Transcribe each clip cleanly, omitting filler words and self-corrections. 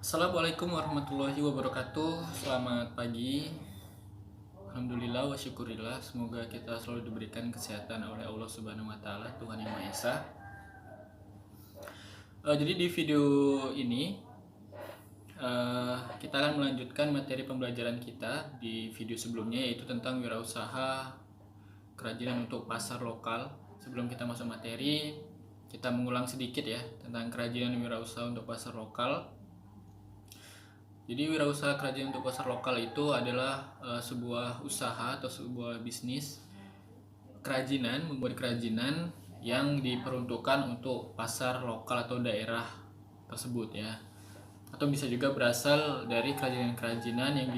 Assalamualaikum warahmatullahi wabarakatuh. Selamat pagi. Alhamdulillah wa syukurillah. Semoga kita selalu diberikan kesehatan oleh Allah Subhanahu wa taala, Tuhan Yang Maha Esa. Jadi di video ini kita akan melanjutkan materi pembelajaran kita di video sebelumnya, yaitu tentang wirausaha kerajinan untuk pasar lokal. Sebelum kita masuk materi, kita mengulang sedikit ya tentang kerajinan wirausaha untuk pasar lokal. Jadi wirausaha kerajinan untuk pasar lokal itu adalah sebuah usaha atau sebuah bisnis kerajinan, membuat kerajinan yang diperuntukkan untuk pasar lokal atau daerah tersebut ya. Atau bisa juga berasal dari kerajinan-kerajinan yang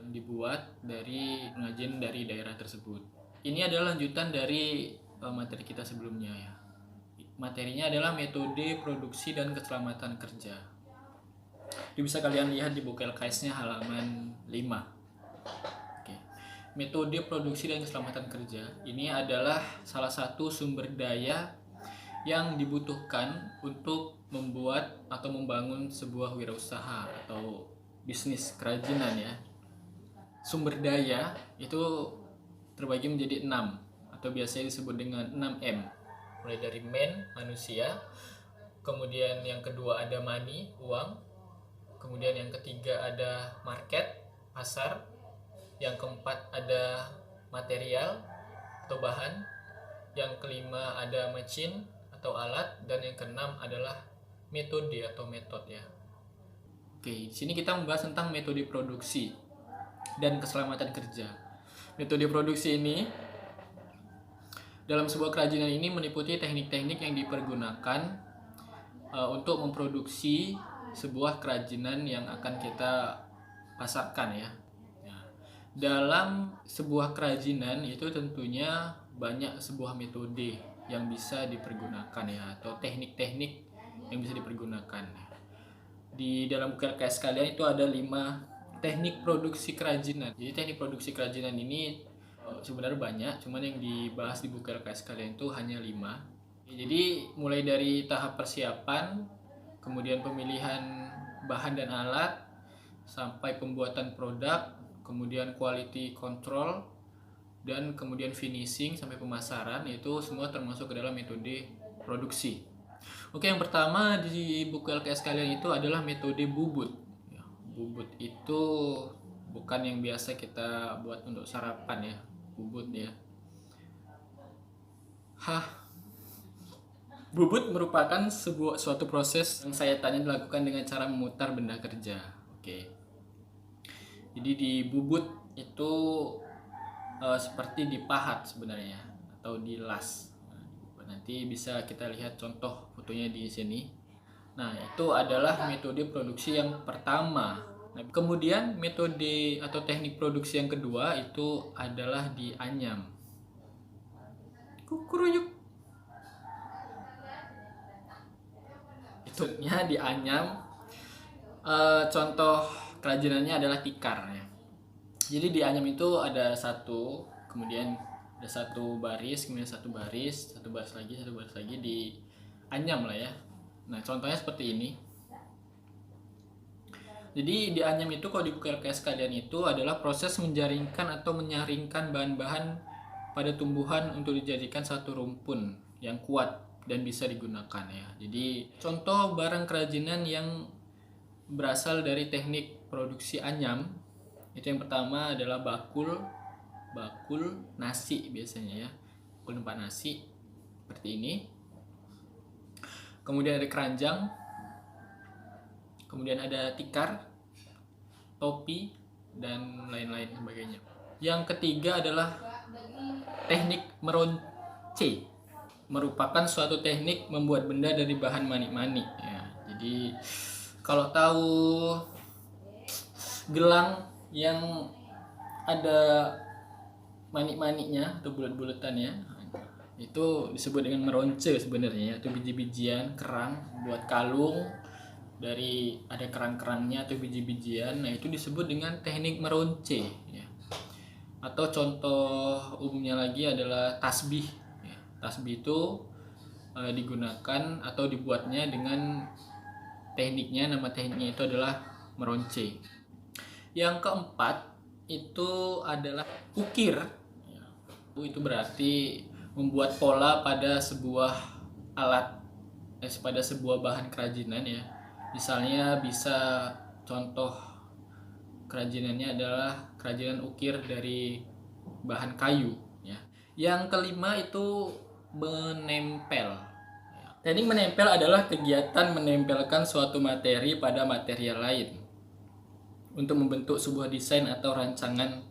dibuat dari pengrajin dari daerah tersebut. Ini adalah lanjutan dari materi kita sebelumnya ya. Materinya adalah metode produksi dan keselamatan kerja. Itu bisa kalian lihat di buku LKS-nya halaman 5. Oke. Metode produksi dan keselamatan kerja ini adalah salah satu sumber daya yang dibutuhkan untuk membuat atau membangun sebuah wirausaha atau bisnis kerajinan ya. Sumber daya itu terbagi menjadi 6 atau biasanya disebut dengan 6M. Mulai dari man, manusia, kemudian yang kedua ada money, uang, kemudian yang ketiga ada market, pasar, yang keempat ada material atau bahan, yang kelima ada machine atau alat, dan yang keenam adalah metode atau metode ya. Oke, di sini kita membahas tentang metode produksi dan keselamatan kerja. Metode produksi ini dalam sebuah kerajinan ini meliputi teknik-teknik yang dipergunakan untuk memproduksi sebuah kerajinan yang akan kita pasarkan ya. Dalam sebuah kerajinan itu tentunya banyak sebuah metode yang bisa dipergunakan ya, atau teknik-teknik yang bisa dipergunakan. Di dalam buku LKS kalian itu ada 5 teknik produksi kerajinan. Jadi teknik produksi kerajinan ini sebenarnya banyak, cuman yang dibahas di buku LKS kalian itu hanya 5. Jadi mulai dari tahap persiapan, kemudian pemilihan bahan dan alat, sampai pembuatan produk, kemudian quality control, dan kemudian finishing sampai pemasaran, itu semua termasuk ke dalam metode produksi. Oke, yang pertama di buku LKS kalian itu adalah metode bubut. Bubut itu bukan yang biasa kita buat untuk sarapan ya, bubut ya. Bubut merupakan suatu proses yang saya tanya dilakukan dengan cara memutar benda kerja. Oke. Jadi di bubut itu seperti dipahat sebenarnya atau dilas. Nanti bisa kita lihat contoh fotonya di sini. Nah, itu adalah metode produksi yang pertama. Nah, kemudian metode atau teknik produksi yang kedua itu adalah dianyam. Kukuruyuk. Itunya dianyam. Contoh kerajinannya adalah tikar ya. Jadi dianyam itu ada satu, kemudian ada satu baris, kemudian satu baris lagi dianyam lah ya. Nah, contohnya seperti ini. Jadi dianyam itu kalau di buku LKS kalian itu adalah proses menjaringkan atau menyaringkan bahan-bahan pada tumbuhan untuk dijadikan satu rumpun yang kuat dan bisa digunakan ya. Jadi contoh barang kerajinan yang berasal dari teknik produksi anyam itu yang pertama adalah bakul nasi biasanya ya, bakul tempat nasi seperti ini. Kemudian ada keranjang, kemudian ada tikar, topi, dan lain-lain sebagainya. Yang ketiga adalah teknik meronce, merupakan suatu teknik membuat benda dari bahan manik-manik ya. Jadi kalau tahu gelang yang ada manik-maniknya atau bulat-bulatannya, itu disebut dengan meronce sebenarnya, atau biji-bijian kerang buat kalung dari ada kerang-kerangnya atau biji-bijian. Nah, itu disebut dengan teknik meronce ya. Atau contoh umumnya lagi adalah tasbih. Tasbih itu digunakan atau dibuatnya dengan tekniknya, nama tekniknya itu adalah meronce. Yang keempat itu adalah ukir. Itu berarti membuat pola pada sebuah alat, pada sebuah bahan kerajinan ya. Misalnya bisa contoh kerajinannya adalah kerajinan ukir dari bahan kayu ya. Yang kelima itu menempel. Teknik menempel adalah kegiatan menempelkan suatu materi pada material lain untuk membentuk sebuah desain atau rancangan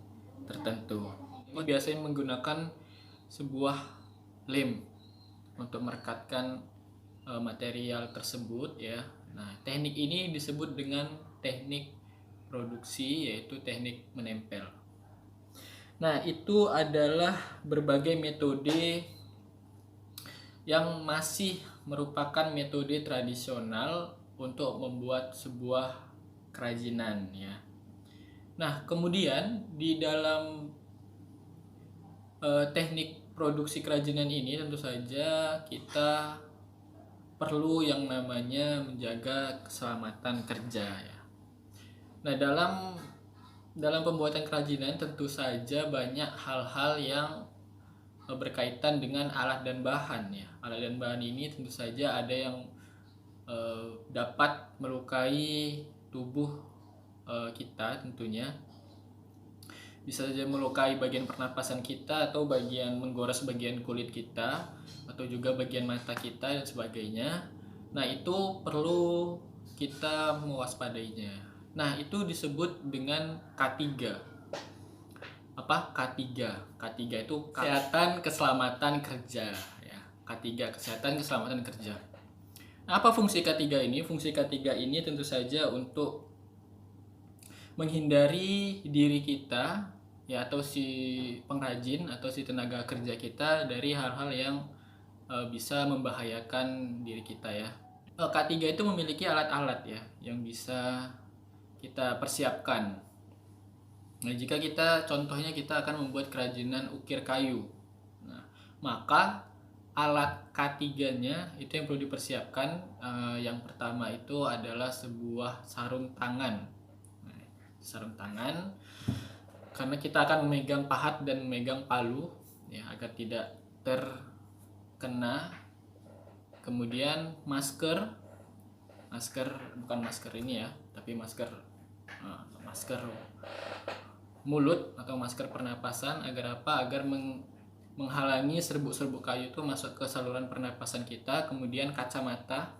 tertentu. Biasanya menggunakan sebuah lem untuk merekatkan material tersebut ya. Nah, teknik ini disebut dengan teknik produksi, yaitu teknik menempel. Nah, itu adalah berbagai metode yang masih merupakan metode tradisional untuk membuat sebuah kerajinan ya. Nah, kemudian di dalam teknik produksi kerajinan ini tentu saja kita perlu yang namanya menjaga keselamatan kerja ya. Nah, dalam pembuatan kerajinan tentu saja banyak hal-hal yang berkaitan dengan alat dan bahan ya. Alat dan bahan ini tentu saja ada yang dapat melukai tubuh kita tentunya. Bisa saja melukai bagian pernapasan kita atau menggores bagian kulit kita atau juga bagian mata kita dan sebagainya. Nah, itu perlu kita mewaspadainya. Nah, itu disebut dengan K3. Apa? K3. K3 itu kesehatan keselamatan kerja ya. K3 kesehatan keselamatan kerja. Nah, apa fungsi K3 ini? Fungsi K3 ini tentu saja untuk menghindari diri kita ya, atau si pengrajin atau si tenaga kerja kita dari hal-hal yang bisa membahayakan diri kita ya. K3 itu memiliki alat-alat ya yang bisa kita persiapkan. Nah, jika contohnya kita akan membuat kerajinan ukir kayu, nah, maka alat K3-nya itu yang perlu dipersiapkan. Yang pertama itu adalah sebuah sarung tangan. Nah, sarung tangan karena kita akan memegang pahat dan memegang palu ya, agar tidak terkena. Kemudian masker bukan masker ini ya, tapi masker mulut atau masker pernapasan. Agar apa? Agar menghalangi serbuk-serbuk kayu itu masuk ke saluran pernapasan kita. Kemudian kacamata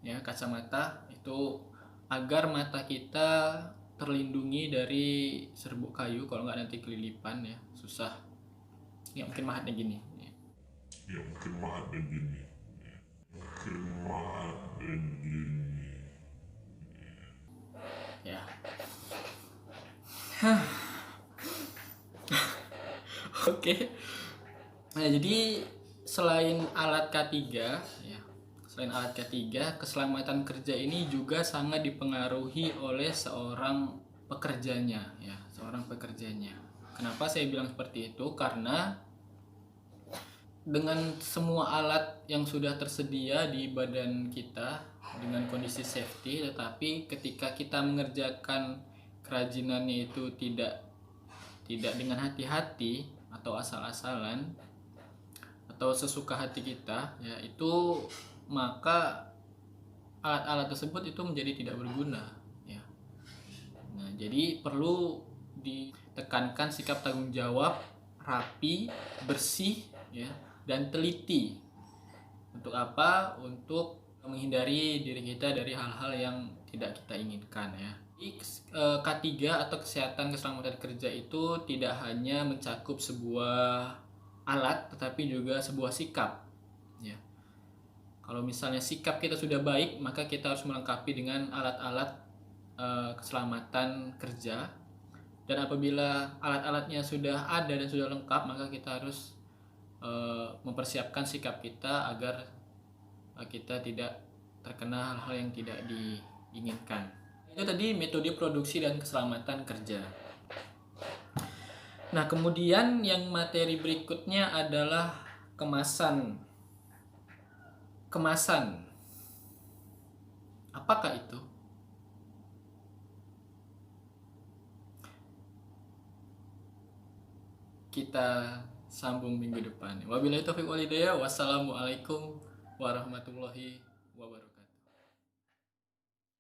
ya, kacamata itu agar mata kita terlindungi dari serbuk kayu. Kalau nggak nanti kelilipan ya, susah. Ya mungkin mahatnya gini ya. Oke. Nah, jadi selain alat K3 ya, keselamatan kerja ini juga sangat dipengaruhi oleh seorang pekerjanya ya, Kenapa saya bilang seperti itu? Karena dengan semua alat yang sudah tersedia di badan kita dengan kondisi safety, tetapi ketika kita mengerjakan kerajinannya itu tidak dengan hati-hati atau asal-asalan atau sesuka hati kita ya, itu maka alat-alat tersebut itu menjadi tidak berguna ya. Nah, jadi perlu ditekankan sikap tanggung jawab, rapi, bersih ya, dan teliti. Untuk apa? Untuk menghindari diri kita dari hal-hal yang tidak kita inginkan ya. K3 atau kesehatan keselamatan kerja itu tidak hanya mencakup sebuah alat, tetapi juga sebuah sikap ya. Kalau misalnya sikap kita sudah baik, maka kita harus melengkapi dengan alat-alat keselamatan kerja. Dan apabila alat-alatnya sudah ada dan sudah lengkap, maka kita harus mempersiapkan sikap kita agar kita tidak terkena hal-hal yang tidak diinginkan. Itu tadi metode produksi dan keselamatan kerja. Nah, kemudian yang materi berikutnya adalah kemasan. Apakah itu? Kita sambung minggu depan. Wabillahi taufiq wal hidayah. Wassalamualaikum warahmatullahi wabarakatuh.